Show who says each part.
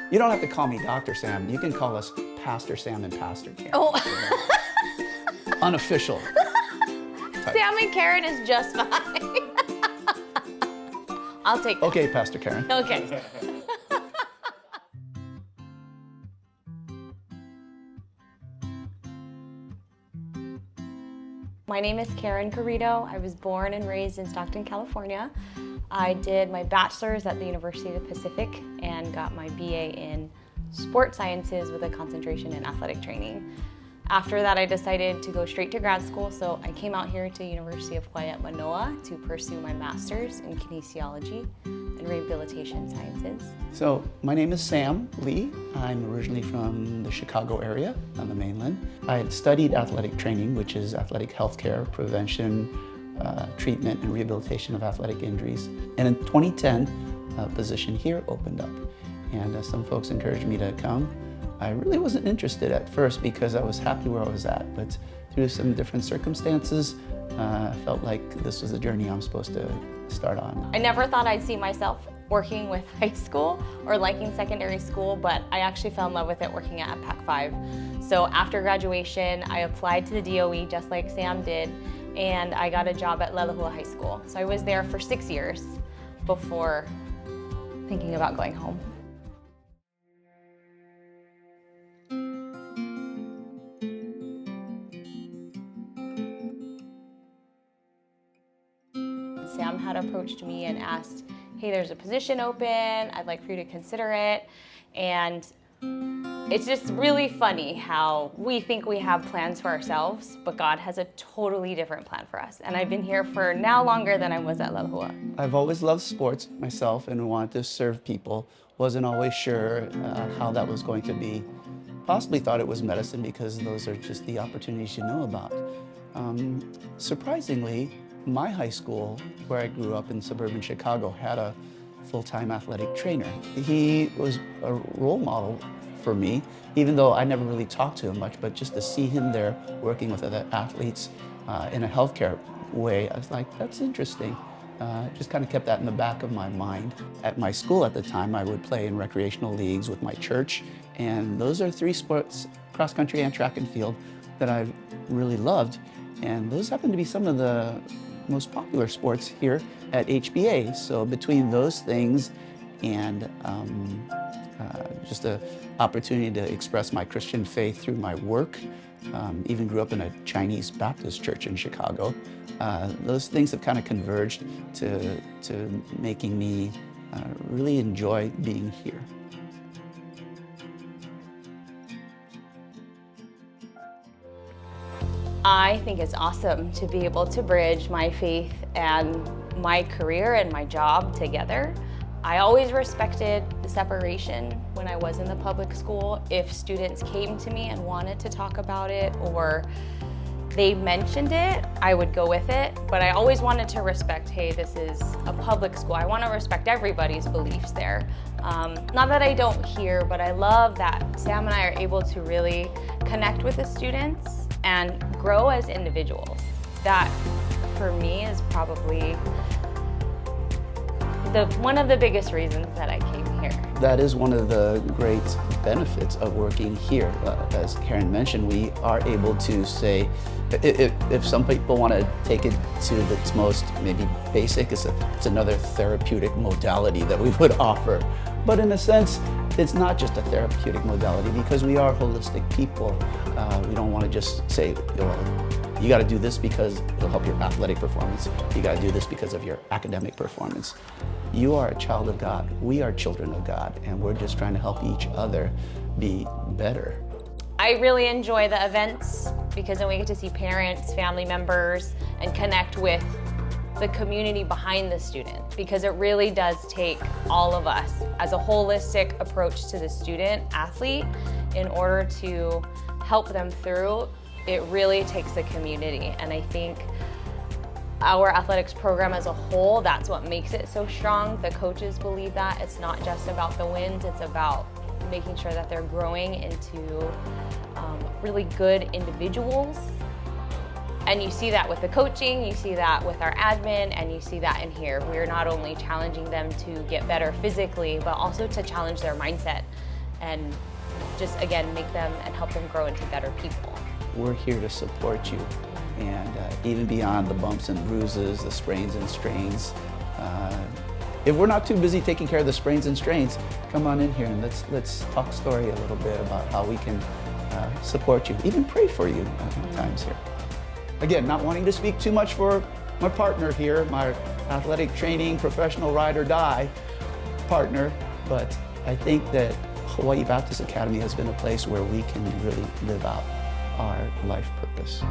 Speaker 1: You don't have to call me Dr. Sam. You can call us Pastor Sam and Pastor Karin.
Speaker 2: Oh.
Speaker 1: Unofficial. Type.
Speaker 2: Sam and Karin is just fine. I'll take that.
Speaker 1: Okay, Pastor Karin.
Speaker 2: Okay. My name is Karin Carido. I was born and raised in Stockton, California. I did my bachelor's at the University of the Pacific and got my BA in sports sciences with a concentration in athletic training. After that, I decided to go straight to grad school, so I came out here to University of Hawaii at Manoa to pursue my master's in kinesiology and rehabilitation sciences.
Speaker 1: So my name is Sam Lee. I'm originally from the Chicago area on the mainland. I had studied athletic training, which is athletic healthcare, prevention, treatment and rehabilitation of athletic injuries. And in 2010, a position here opened up. And some folks encouraged me to come. I really wasn't interested at first because I was happy where I was at, but through some different circumstances, I felt like this was the journey I'm supposed to start on.
Speaker 2: I never thought I'd see myself working with high school or liking secondary school, but I actually fell in love with it working at Pac 5. So after graduation, I applied to the DOE just like Sam did, and I got a job at Lelehua High School. So I was there for 6 years before thinking about going home. Sam had approached me and asked, hey, there's a position open, I'd like for you to consider it. And it's just really funny how we think we have plans for ourselves, but God has a totally different plan for us. And I've been here for now longer than I was at Lelehua.
Speaker 1: I've always loved sports myself and wanted to serve people. Wasn't always sure how that was going to be. Possibly thought it was medicine because those are just the opportunities you know about. Surprisingly, my high school, where I grew up in suburban Chicago, had a full-time athletic trainer. He was a role model for me, even though I never really talked to him much, but just to see him there working with other athletes in a healthcare way, I was like, that's interesting. Just kind of kept that in the back of my mind. At my school at the time, I would play in recreational leagues with my church, and those are 3 sports, cross country and track and field, that I really loved. And those happen to be some of the most popular sports here at HBA. So between those things and just an opportunity to express my Christian faith through my work, even grew up in a Chinese Baptist church in Chicago, those things have kind of converged to making me really enjoy being here.
Speaker 2: I think it's awesome to be able to bridge my faith and my career and my job together. I always respected the separation when I was in the public school. If students came to me and wanted to talk about it or they mentioned it, I would go with it. But I always wanted to respect, hey, this is a public school. I want to respect everybody's beliefs there. Not that I don't hear, but I love that Sam and I are able to really connect with the students and grow as individuals. That, for me, is probably one of the biggest reasons that I came here.
Speaker 1: That is one of the great benefits of working here. As Karin mentioned, we are able to say, if some people want to take it to its most maybe basic, it's another therapeutic modality that we would offer. But in a sense, it's not just a therapeutic modality because we are holistic people. We don't want to just say, well, you got to do this because it'll help your athletic performance. You got to do this because of your academic performance. You are a child of God. We are children of God, and we're just trying to help each other be better.
Speaker 2: I really enjoy the events because then we get to see parents, family members, and connect with the community behind the student, because it really does take all of us as a holistic approach to the student athlete in order to help them through. It really takes the community, and I think our athletics program as a whole, that's what makes it so strong. The coaches believe that. It's not just about the wins, it's about making sure that they're growing into really good individuals. And you see that with the coaching, you see that with our admin, and you see that in here. We're not only challenging them to get better physically, but also to challenge their mindset and just, again, make them and help them grow into better people.
Speaker 1: We're here to support you, and even beyond the bumps and bruises, the sprains and strains. If we're not too busy taking care of the sprains and strains, come on in here and let's talk story a little bit about how we can support you, even pray for you at times here. Again, not wanting to speak too much for my partner here, my athletic training, professional ride or die partner, but I think that Hawaii Baptist Academy has been a place where we can really live out our life purpose.